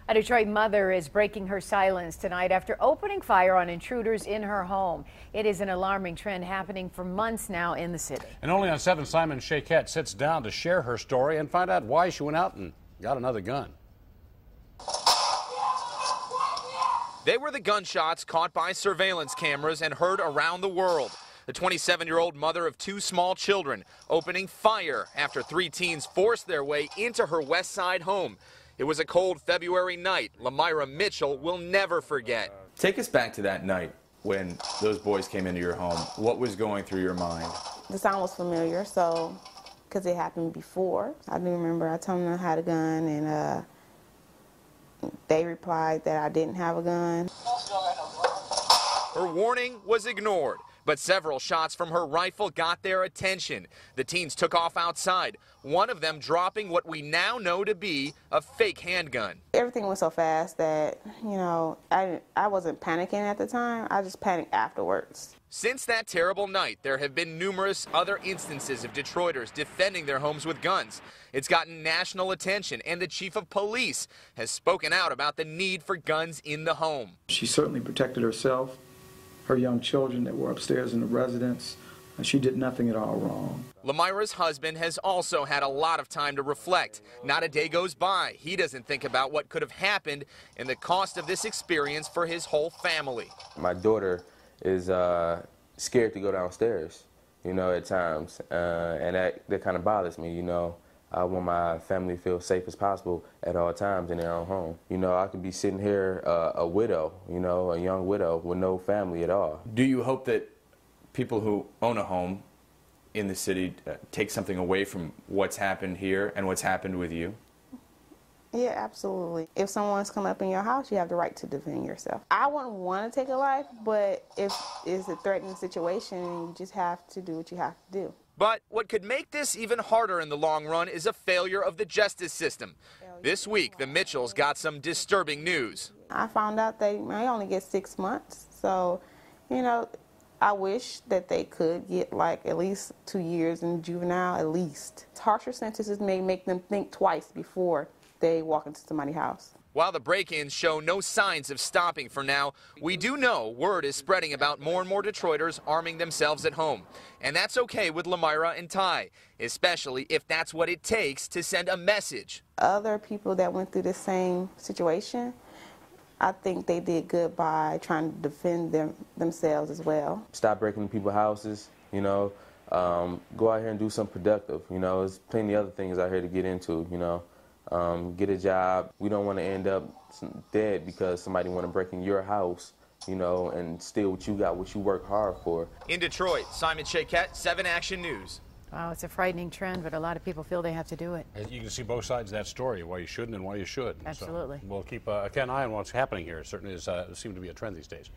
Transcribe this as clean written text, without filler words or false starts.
A Detroit mother is breaking her silence tonight after opening fire on intruders in her home. It is an alarming trend happening for months now in the city. And only on 7, Simon Shakette sits down to share her story and find out why she went out and got another gun. They were the gunshots caught by surveillance cameras and heard around the world. The 27-year-old mother of 2 small children opening fire after 3 teens forced their way into her West Side home. It was a cold February night Lamira Mitchell will never forget. Take us back to that night when those boys came into your home. What was going through your mind? The sound was familiar, so, because it happened before. I do remember I told them I had a gun, and they replied that I didn't have a gun. Her warning was ignored, but several shots from her rifle got their attention. The teens took off outside, one of them dropping what we now know to be a fake handgun. Everything went so fast that, I wasn't panicking at the time. I just panicked afterwards. Since that terrible night, there have been numerous other instances of Detroiters defending their homes with guns. It's gotten national attention, and the chief of police has spoken out about the need for guns in the home. She certainly protected herself, her young children that were upstairs in the residence. She did nothing at all wrong. Lamira's husband has also had a lot of time to reflect. Not a day goes by he doesn't think about what could have happened and the cost of this experience for his whole family. My daughter is scared to go downstairs, at times, and that kind of bothers me, I want my family to feel safe as possible at all times in their own home. I could be sitting here a widow, a young widow with no family at all. Do you hope that people who own a home in the city take something away from what's happened here and what's happened with you? Yeah, absolutely. If someone's come up in your house, you have the right to defend yourself. I wouldn't want to take a life, but if it's a threatening situation, you just have to do what you have to do. But what could make this even harder in the long run is a failure of the justice system. This week, the Mitchells got some disturbing news. I found out they only get 6 months, so, I wish that they could get at least 2 years in juvenile, at least. Harsher sentences may make them think twice before they walk into somebody's house. While the break-ins show no signs of stopping for now, we do know word is spreading about more and more Detroiters arming themselves at home. And that's okay with Lamira and Ty, especially if that's what it takes to send a message. Other people that went through the same situation, I think they did good by trying to defend themselves as well. Stop breaking into people's houses, go out here and do something productive. There's plenty of other things out here to get into, get a job. We don't want to end up dead because somebody want to break in your house, and steal what you got, what you work hard for. In Detroit, Simon Shakette, 7 Action News. Wow, it's a frightening trend, but a lot of people feel they have to do it. You can see both sides of that story, why you shouldn't and why you should. Absolutely. So we'll keep a keen eye on what's happening here. It certainly is, seems to be a trend these days.